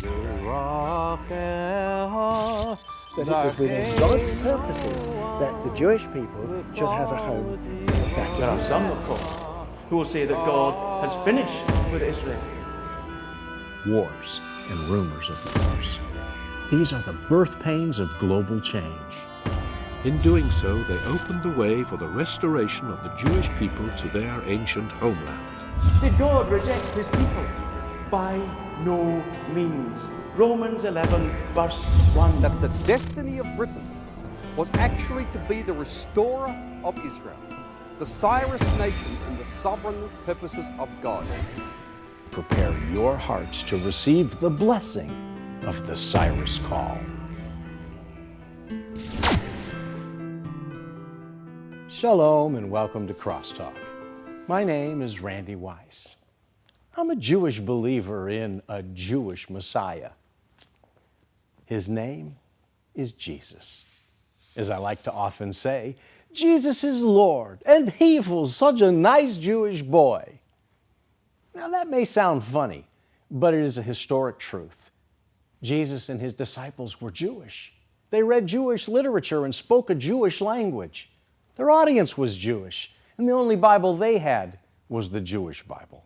That it was within God's purposes that the Jewish people should have a home back in There are Israel. some, of course, who will say that God has finished with Israel. Wars and rumors of wars. These are the birth pains of global change. In doing so, they opened the way for the restoration of the Jewish people to their ancient homeland. Did God reject his people? By no means. Romans 11, verse 1. That the destiny of Britain was actually to be the restorer of Israel, the Cyrus nation in the sovereign purposes of God. Prepare your hearts to receive the blessing of the Cyrus Call. Shalom and welcome to CrossTalk. My name is Randy Weiss. I'm a Jewish believer in a Jewish Messiah. His name is Jesus. As I like to often say, Jesus is Lord, and he was such a nice Jewish boy. Now that may sound funny, but it is a historic truth. Jesus and his disciples were Jewish. They read Jewish literature and spoke a Jewish language. Their audience was Jewish, and the only Bible they had was the Jewish Bible.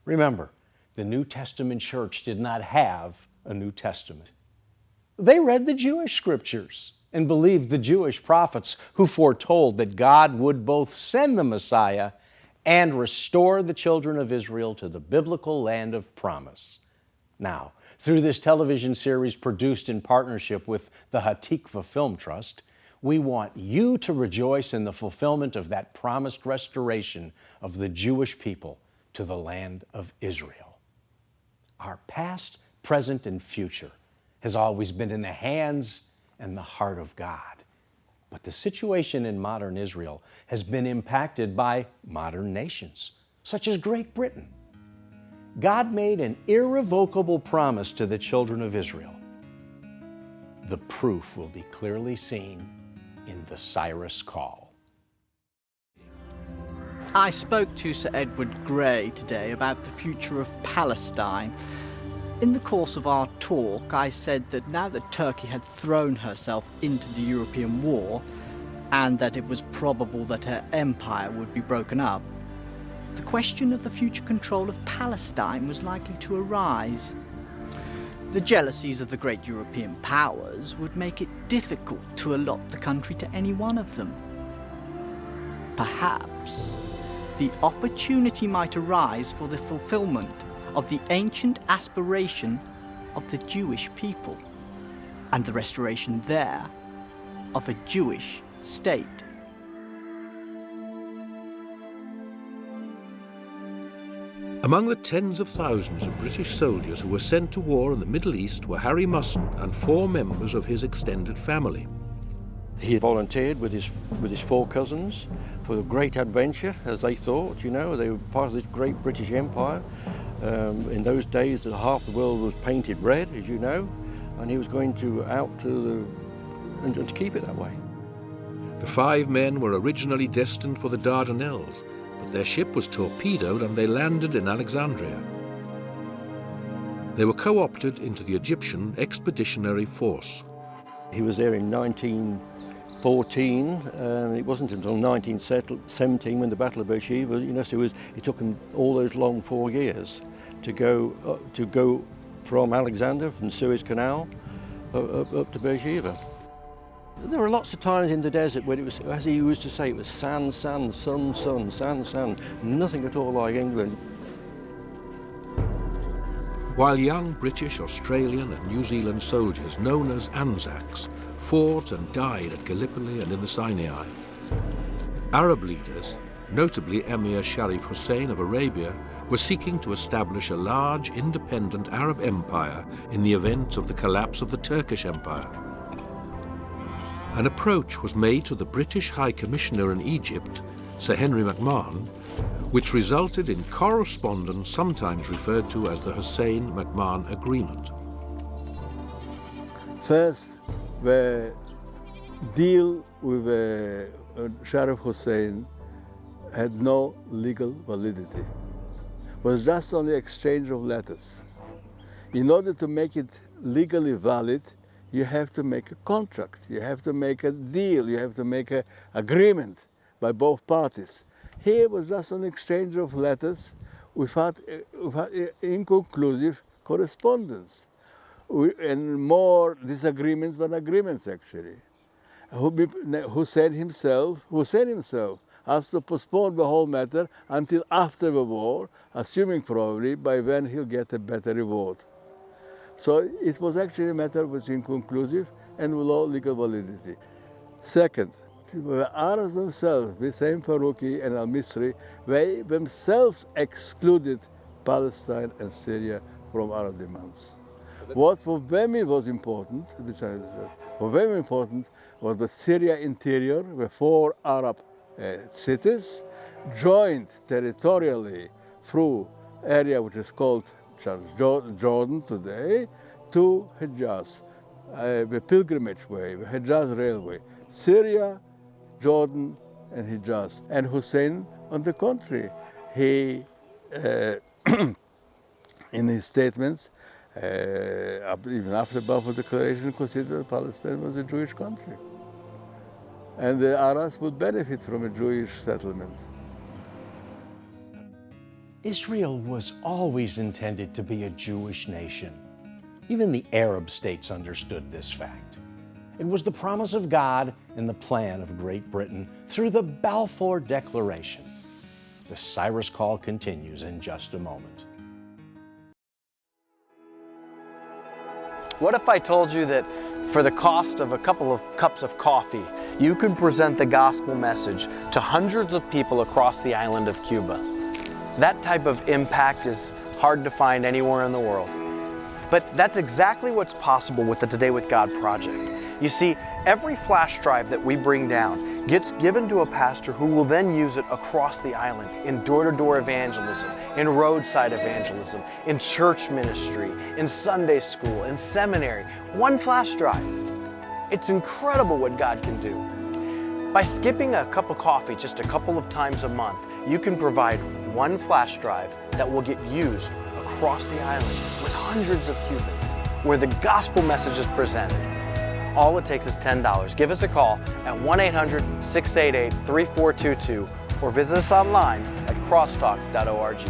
Remember, the New Testament church did not have a New Testament. They read the Jewish scriptures and believed the Jewish prophets who foretold that God would both send the Messiah and restore the children of Israel to the biblical land of promise. Now, through this television series produced in partnership with the Hatikva Film Trust, we want you to rejoice in the fulfillment of that promised restoration of the Jewish people to the land of Israel. Our past, present, and future has always been in the hands and the heart of God. But the situation in modern Israel has been impacted by modern nations, such as Great Britain. God made an irrevocable promise to the children of Israel. The proof will be clearly seen in the Cyrus Call. I spoke to Sir Edward Grey today about the future of Palestine. In the course of our talk, I said that now that Turkey had thrown herself into the European war, and that it was probable that her empire would be broken up, the question of the future control of Palestine was likely to arise. The jealousies of the great European powers would make it difficult to allot the country to any one of them. Perhaps the opportunity might arise for the fulfillment of the ancient aspiration of the Jewish people and the restoration there of a Jewish state. Among the tens of thousands of British soldiers who were sent to war in the Middle East were Harry Musson and 4 members of his extended family. He volunteered with his 4 cousins for the great adventure, as they thought. You know, they were part of this great British Empire. In those days, half the world was painted red, as you know, and he was going to and to keep it that way. The 5 men were originally destined for the Dardanelles, but their ship was torpedoed and they landed in Alexandria. They were co-opted into the Egyptian Expeditionary Force. He was there in 1914, and it wasn't until 1917 when the Battle of Beersheba, you know, so it took him all those long 4 years to go from Alexander, from Suez Canal, up to Beersheba. There were lots of times in the desert where it was, as he used to say, it was sand, sand, sun, sun, sand, sand, nothing at all like England. While young British, Australian and New Zealand soldiers known as Anzacs fought and died at Gallipoli and in the Sinai, Arab leaders, notably Emir Sharif Hussein of Arabia, were seeking to establish a large independent Arab empire in the event of the collapse of the Turkish Empire. An approach was made to the British High Commissioner in Egypt, Sir Henry McMahon, which resulted in correspondence sometimes referred to as the Hussein-McMahon Agreement. First, the deal with Sharif Hussein had no legal validity. It was just only exchange of letters. In order to make it legally valid, you have to make a contract, you have to make a deal, you have to make an agreement by both parties. Here was just an exchange of letters without inconclusive correspondence, and more disagreements than agreements actually. Hussein himself has to postpone the whole matter until after the war, assuming probably by then he'll get a better reward. So it was actually a matter which was inconclusive and with no legal validity. Second, the Arabs themselves, the same Farouki and al-Misri, they themselves excluded Palestine and Syria from Arab demands. What for them it was important, was the Syria interior, the 4 Arab cities, joined territorially through area which is called Jordan today, to Hejaz, the pilgrimage way, the Hejaz railway. Syria, Jordan, and Hejaz. And Hussein, on the contrary, he, in his statements, even after the Balfour Declaration, considered Palestine was a Jewish country. And the Arabs would benefit from a Jewish settlement. Israel was always intended to be a Jewish nation. Even the Arab states understood this fact. It was the promise of God and the plan of Great Britain through the Balfour Declaration. The Cyrus Call continues in just a moment. What if I told you that for the cost of a couple of cups of coffee, you could present the gospel message to hundreds of people across the island of Cuba? That type of impact is hard to find anywhere in the world. But that's exactly what's possible with the Today with God project. You see, every flash drive that we bring down gets given to a pastor who will then use it across the island in door-to-door evangelism, in roadside evangelism, in church ministry, in Sunday school, in seminary. One flash drive. It's incredible what God can do. By skipping a cup of coffee just a couple of times a month, you can provide one flash drive that will get used across the island with hundreds of Cubans, where the gospel message is presented. All it takes is $10. Give us a call at 1-800-688-3422 or visit us online at crosstalk.org.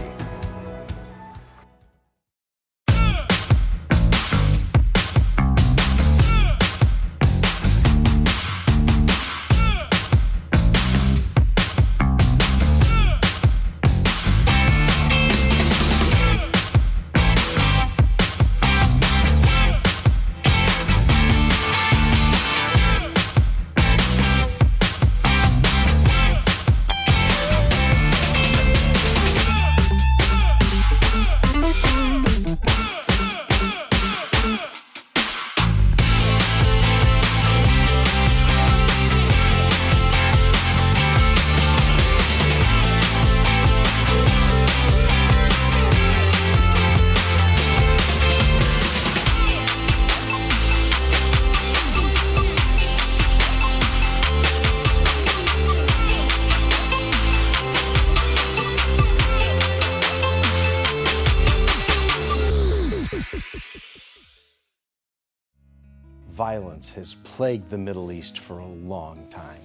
Violence has plagued the Middle East for a long time.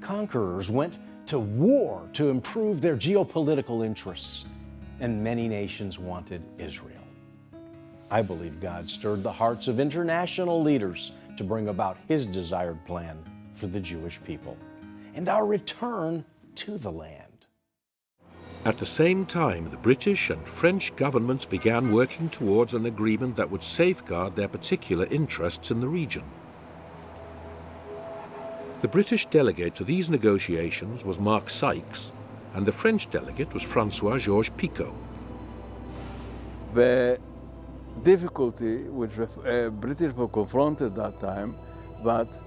Conquerors went to war to improve their geopolitical interests, and many nations wanted Israel. I believe God stirred the hearts of international leaders to bring about His desired plan for the Jewish people and our return to the land. At the same time, the British and French governments began working towards an agreement that would safeguard their particular interests in the region. The British delegate to these negotiations was Mark Sykes, and the French delegate was François-Georges Picot. The difficulty which the British were confronted at that time, but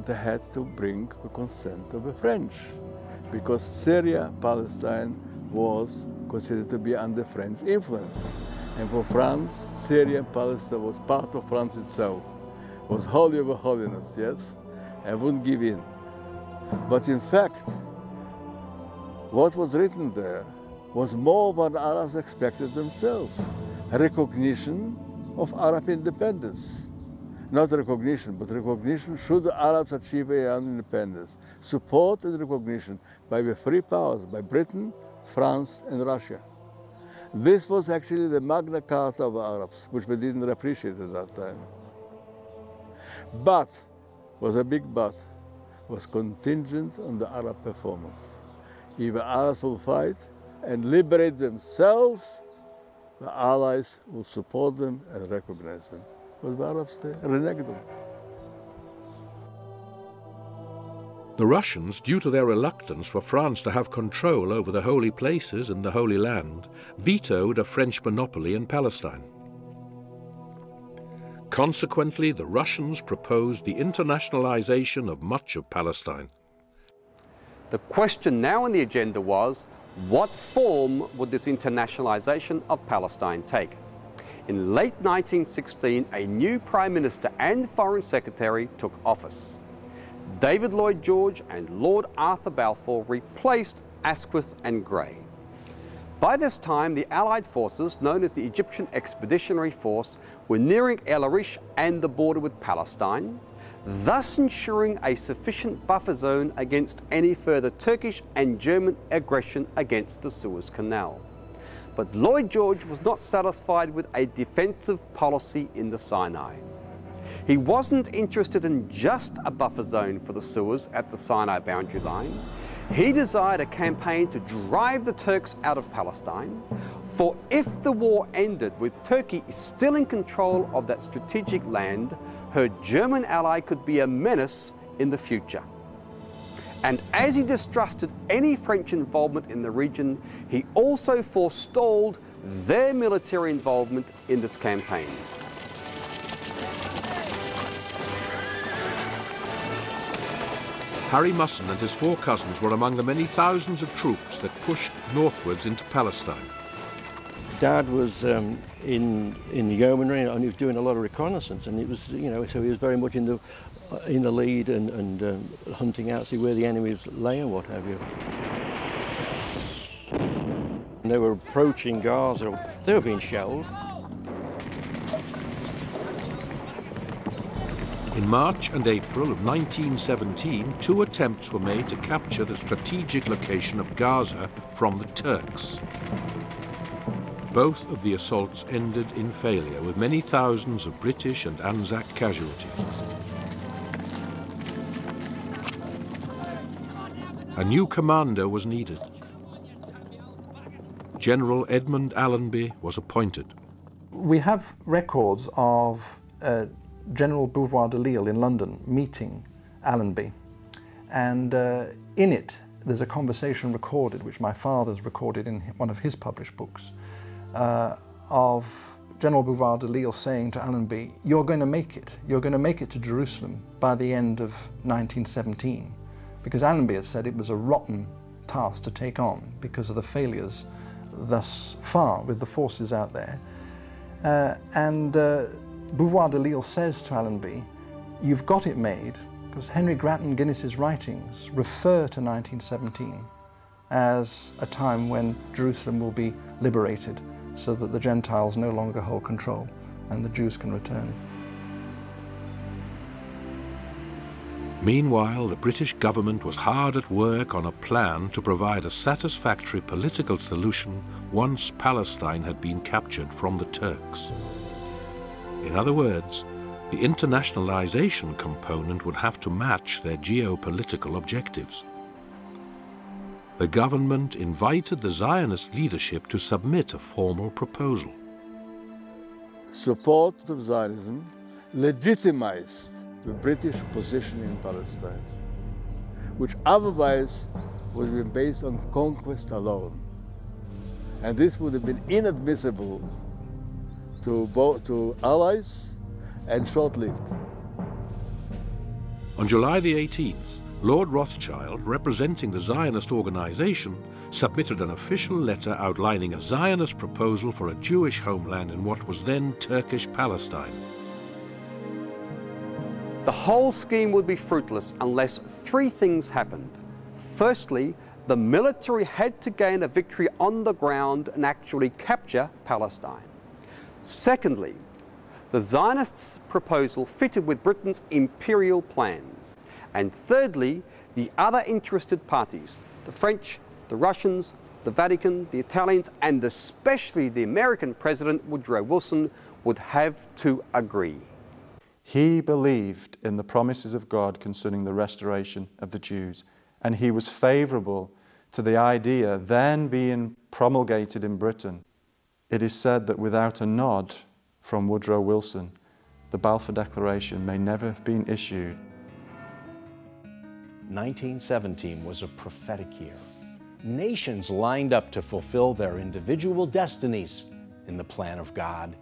they had to bring the consent of the French, because Syria, Palestine, was considered to be under French influence. And for France, Syria and Palestine was part of France itself. It was holy over holiness, yes? And wouldn't give in. But in fact, what was written there was more than the Arabs expected themselves. recognition of Arab independence. Not recognition, but recognition should the Arabs achieve their own independence. Support and recognition by the three powers, by Britain, France, and Russia. This was actually the Magna Carta of the Arabs, which we didn't appreciate at that time. But, was a big but, was contingent on the Arab performance. If the Arabs will fight and liberate themselves, the Allies will support them and recognize them. But the Arabs, they reneged them. The Russians, due to their reluctance for France to have control over the holy places and the Holy Land, vetoed a French monopoly in Palestine. Consequently, the Russians proposed the internationalization of much of Palestine. The question now on the agenda was, what form would this internationalization of Palestine take? In late 1916, a new Prime Minister and Foreign Secretary took office. David Lloyd George and Lord Arthur Balfour replaced Asquith and Grey. By this time, the Allied forces, known as the Egyptian Expeditionary Force, were nearing El Arish and the border with Palestine, thus ensuring a sufficient buffer zone against any further Turkish and German aggression against the Suez Canal. But Lloyd George was not satisfied with a defensive policy in the Sinai. He wasn't interested in just a buffer zone for the Suez at the Sinai boundary line. He desired a campaign to drive the Turks out of Palestine, for if the war ended with Turkey still in control of that strategic land, her German ally could be a menace in the future. And as he distrusted any French involvement in the region, he also forestalled their military involvement in this campaign. Harry Musson and his four cousins were among the many thousands of troops that pushed northwards into Palestine. Dad was in the yeomanry and he was doing a lot of reconnaissance, and it was, so he was very much in the lead and hunting out, see where the enemies lay and what have you. And they were approaching Gaza. They were being shelled. In March and April of 1917, 2 attempts were made to capture the strategic location of Gaza from the Turks. Both of the assaults ended in failure, with many thousands of British and Anzac casualties. A new commander was needed. General Edmund Allenby was appointed. We have records of General Beauvoir de Lille in London meeting Allenby, and in it there's a conversation recorded, which my father's recorded in one of his published books, of General Beauvoir de Lille saying to Allenby, you're going to make it to Jerusalem by the end of 1917, because Allenby had said it was a rotten task to take on because of the failures thus far with the forces out there. Beauvoir de Lille says to Allenby, you've got it made, because Henry Grattan Guinness's writings refer to 1917 as a time when Jerusalem will be liberated so that the Gentiles no longer hold control and the Jews can return. Meanwhile, the British government was hard at work on a plan to provide a satisfactory political solution once Palestine had been captured from the Turks. In other words, the internationalization component would have to match their geopolitical objectives. The government invited the Zionist leadership to submit a formal proposal. Support of Zionism legitimized the British position in Palestine, which otherwise would have been based on conquest alone. And this would have been inadmissible to allies and short-lived. On July the 18th, Lord Rothschild, representing the Zionist organization, submitted an official letter outlining a Zionist proposal for a Jewish homeland in what was then Turkish Palestine. The whole scheme would be fruitless unless 3 things happened. Firstly, the military had to gain a victory on the ground and actually capture Palestine. Secondly, the Zionists' proposal fitted with Britain's imperial plans. And thirdly, the other interested parties, the French, the Russians, the Vatican, the Italians, and especially the American President Woodrow Wilson, would have to agree. He believed in the promises of God concerning the restoration of the Jews, and he was favourable to the idea then being promulgated in Britain. It is said that without a nod from Woodrow Wilson, the Balfour Declaration may never have been issued. 1917 was a prophetic year. Nations lined up to fulfill their individual destinies in the plan of God,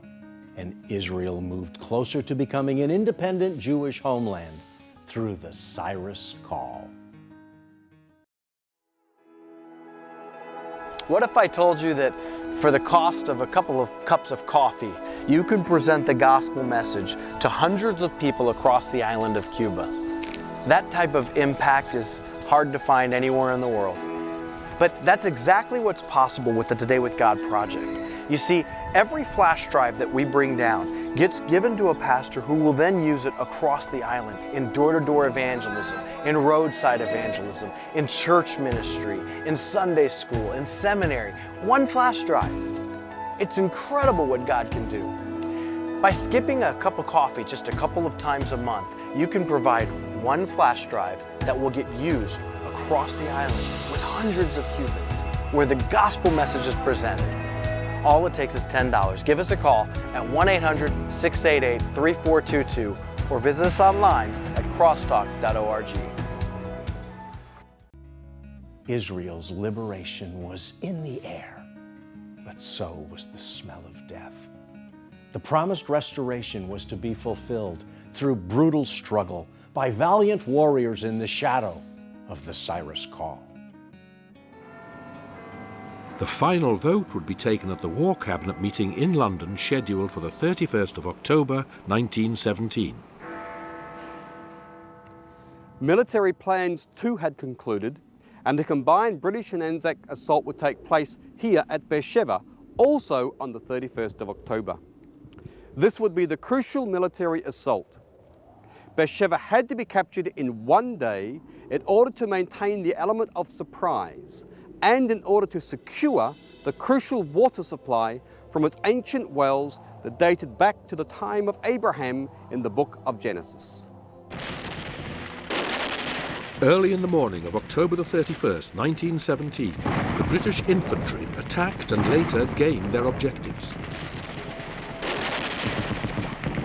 and Israel moved closer to becoming an independent Jewish homeland through the Cyrus Call. What if I told you that for the cost of a couple of cups of coffee, you could present the gospel message to hundreds of people across the island of Cuba? That type of impact is hard to find anywhere in the world. But that's exactly what's possible with the Today with God project. You see, every flash drive that we bring down gets given to a pastor who will then use it across the island in door-to-door evangelism, in roadside evangelism, in church ministry, in Sunday school, in seminary. One flash drive. It's incredible what God can do. By skipping a cup of coffee just a couple of times a month, you can provide one flash drive that will get used across the island with hundreds of Cubans, where the gospel message is presented. All it takes is $10. Give us a call at 1-800-688-3422 or visit us online at crosstalk.org. Israel's liberation was in the air, but so was the smell of death. The promised restoration was to be fulfilled through brutal struggle by valiant warriors in the shadow of the Cyrus Call. The final vote would be taken at the War Cabinet meeting in London, scheduled for the 31st of October 1917. Military plans too had concluded, and a combined British and Anzac assault would take place here at Beersheba, also on the 31st of October. This would be the crucial military assault. Beersheba had to be captured in one day in order to maintain the element of surprise and in order to secure the crucial water supply from its ancient wells that dated back to the time of Abraham in the book of Genesis. Early in the morning of October the 31st, 1917, the British infantry attacked and later gained their objectives.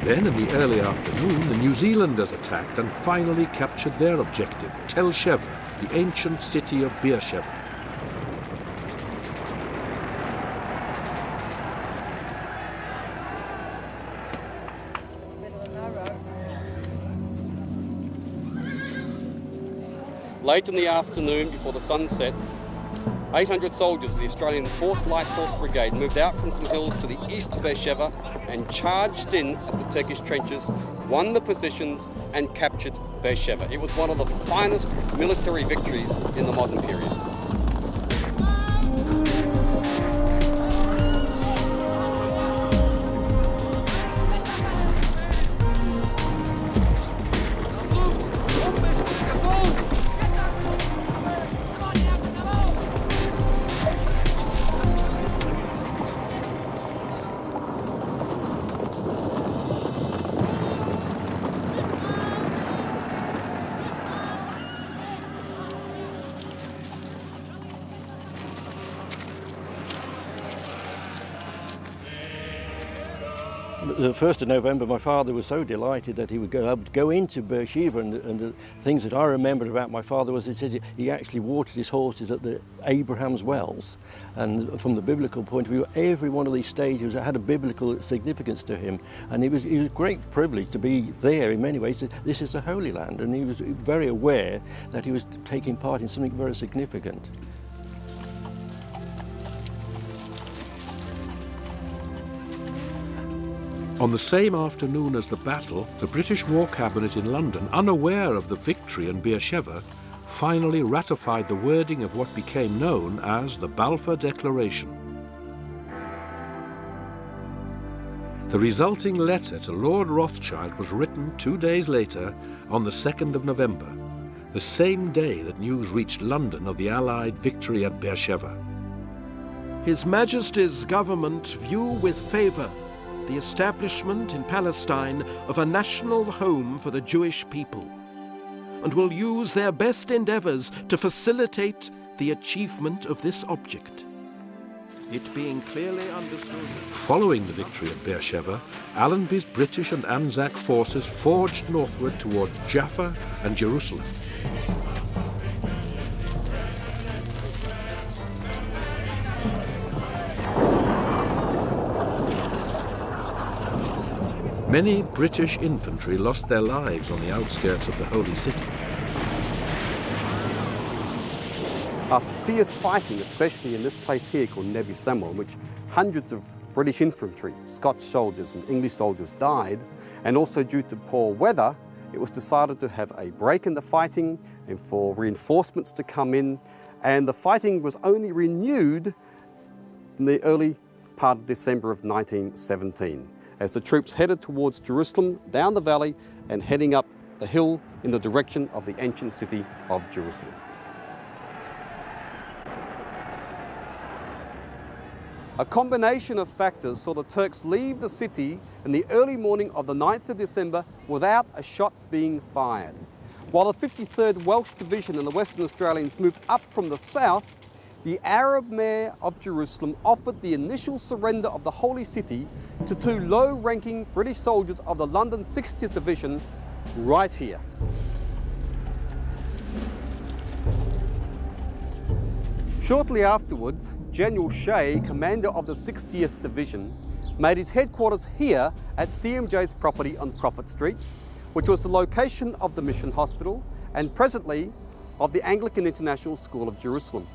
Then in the early afternoon, the New Zealanders attacked and finally captured their objective, Tel Sheva, the ancient city of Beersheba. Late in the afternoon, before the sun set, 800 soldiers of the Australian 4th Light Horse Brigade moved out from some hills to the east of Beersheba and charged in at the Turkish trenches, won the positions and captured Beersheba. It was one of the finest military victories in the modern period. The 1st of November, my father was so delighted that he would go into Beersheba, and the things that I remembered about my father was he said he actually watered his horses at the Abraham's wells. And from the biblical point of view, every one of these stages had a biblical significance to him, and it was a great privilege to be there in many ways. This is the Holy Land, and he was very aware that he was taking part in something very significant. On the same afternoon as the battle, the British War Cabinet in London, unaware of the victory in Beersheba, finally ratified the wording of what became known as the Balfour Declaration. The resulting letter to Lord Rothschild was written 2 days later on the 2nd of November, the same day that news reached London of the Allied victory at Beersheba. His Majesty's government view with favour the establishment in Palestine of a national home for the Jewish people, and will use their best endeavours to facilitate the achievement of this object. It being clearly understood... Following the victory at Beersheba, Allenby's British and Anzac forces forged northward towards Jaffa and Jerusalem. Many British infantry lost their lives on the outskirts of the Holy City. After fierce fighting, especially in this place here called Nebi Samuel, in which hundreds of British infantry, Scotch soldiers and English soldiers died, and also due to poor weather, it was decided to have a break in the fighting and for reinforcements to come in, and the fighting was only renewed in the early part of December of 1917, as the troops headed towards Jerusalem, down the valley and heading up the hill in the direction of the ancient city of Jerusalem. A combination of factors saw the Turks leave the city in the early morning of the 9th of December without a shot being fired. While the 53rd Welsh Division and the Western Australians moved up from the south, the Arab mayor of Jerusalem offered the initial surrender of the Holy City to two low-ranking British soldiers of the London 60th Division right here. Shortly afterwards, General Shea, commander of the 60th Division, made his headquarters here at CMJ's property on Prophet Street, which was the location of the Mission Hospital and presently of the Anglican International School of Jerusalem.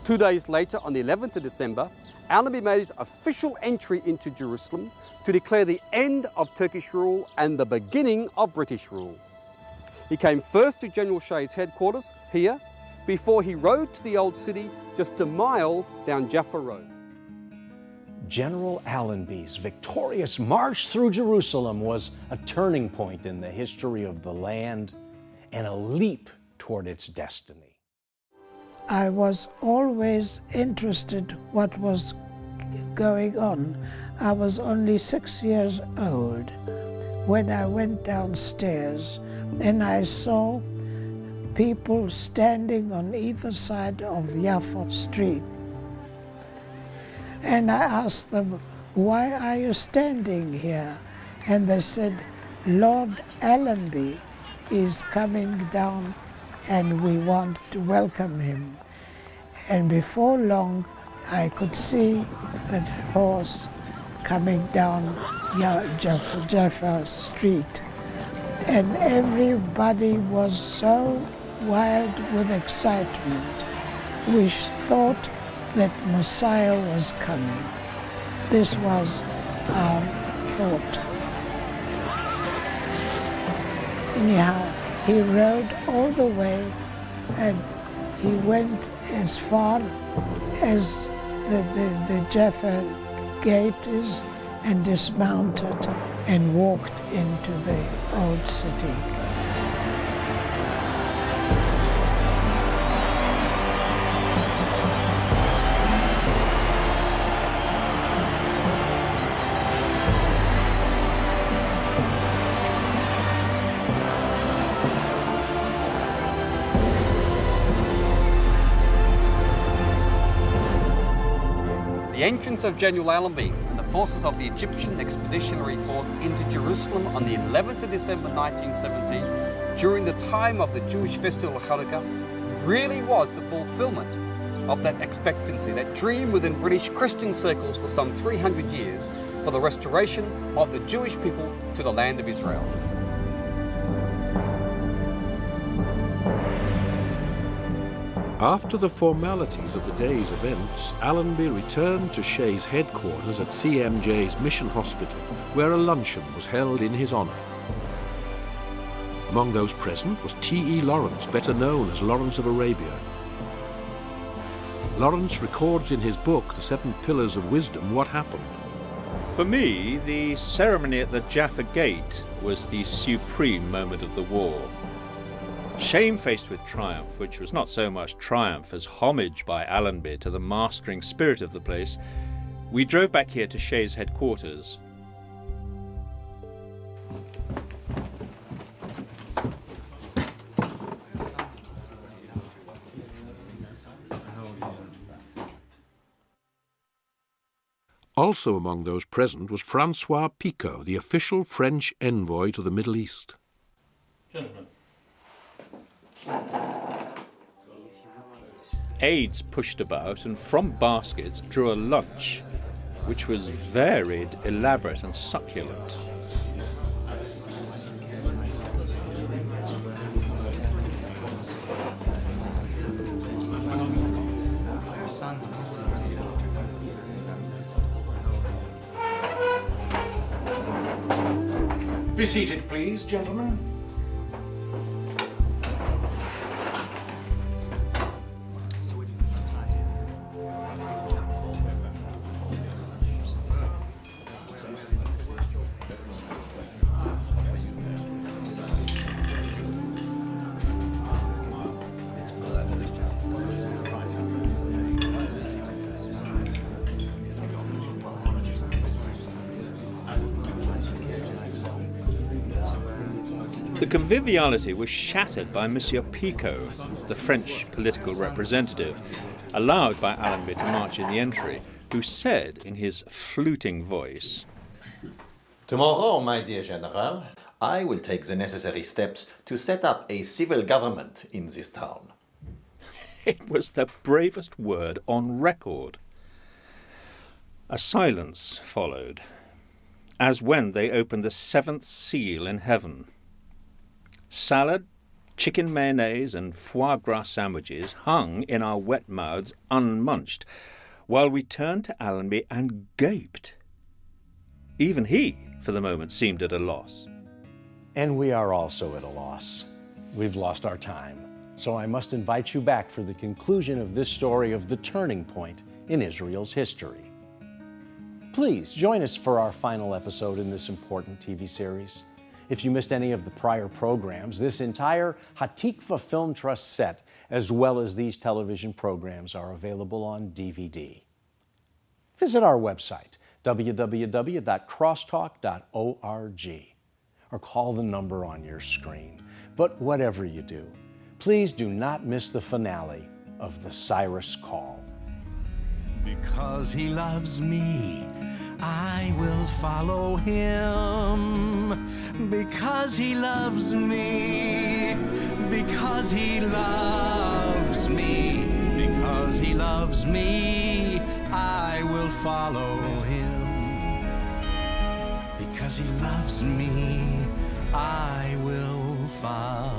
2 days later, on the 11th of December, Allenby made his official entry into Jerusalem to declare the end of Turkish rule and the beginning of British rule. He came first to General Shea's headquarters here, before he rode to the Old City just a mile down Jaffa Road. General Allenby's victorious march through Jerusalem was a turning point in the history of the land and a leap toward its destiny. I was always interested what was going on. I was only 6 years old when I went downstairs and I saw people standing on either side of Jaffa Street. And I asked them, why are you standing here? And they said, Lord Allenby is coming down and we want to welcome him. And before long, I could see the horse coming down Jaffa Street. And everybody was so wild with excitement. We thought that Messiah was coming. This was our thought. Anyhow, he rode all the way and he went as far as the Jaffa gate is and dismounted and walked into the old city. The entrance of General Allenby and the forces of the Egyptian Expeditionary Force into Jerusalem on the 11th of December 1917, during the time of the Jewish festival of Hanukkah, really was the fulfillment of that expectancy, that dream within British Christian circles for some 300 years for the restoration of the Jewish people to the land of Israel. After the formalities of the day's events, Allenby returned to Shea's headquarters at CMJ's Mission Hospital, where a luncheon was held in his honour. Among those present was T.E. Lawrence, better known as Lawrence of Arabia. Lawrence records in his book, The 7 Pillars of Wisdom, what happened. For me, the ceremony at the Jaffa Gate was the supreme moment of the war. Shamefaced with triumph, which was not so much triumph as homage by Allenby to the mastering spirit of the place, we drove back here to Shays headquarters. Also among those present was Francois Picot, the official French envoy to the Middle East. Gentlemen. Aides pushed about and from baskets drew a lunch, which was varied, elaborate and succulent. Be seated, please, gentlemen. The conviviality was shattered by Monsieur Picot, the French political representative, allowed by Allenby to march in the entry, who said in his fluting voice, "Tomorrow, my dear General, I will take the necessary steps to set up a civil government in this town." It was the bravest word on record. A silence followed, as when they opened the seventh seal in heaven. Salad, chicken mayonnaise and foie gras sandwiches hung in our wet mouths unmunched, while we turned to Allenby and gaped. Even he, for the moment, seemed at a loss. And we are also at a loss. We've lost our time. So I must invite you back for the conclusion of this story of the turning point in Israel's history. Please join us for our final episode in this important TV series. If you missed any of the prior programs, this entire Hatikva Film Trust set, as well as these television programs, are available on DVD. Visit our website, www.crosstalk.org, or call the number on your screen. But whatever you do, please do not miss the finale of the Cyrus Call. Because he loves me, I will follow him. Because he loves me. Because he loves me. Because he loves me, I will follow him. Because he loves me, I will follow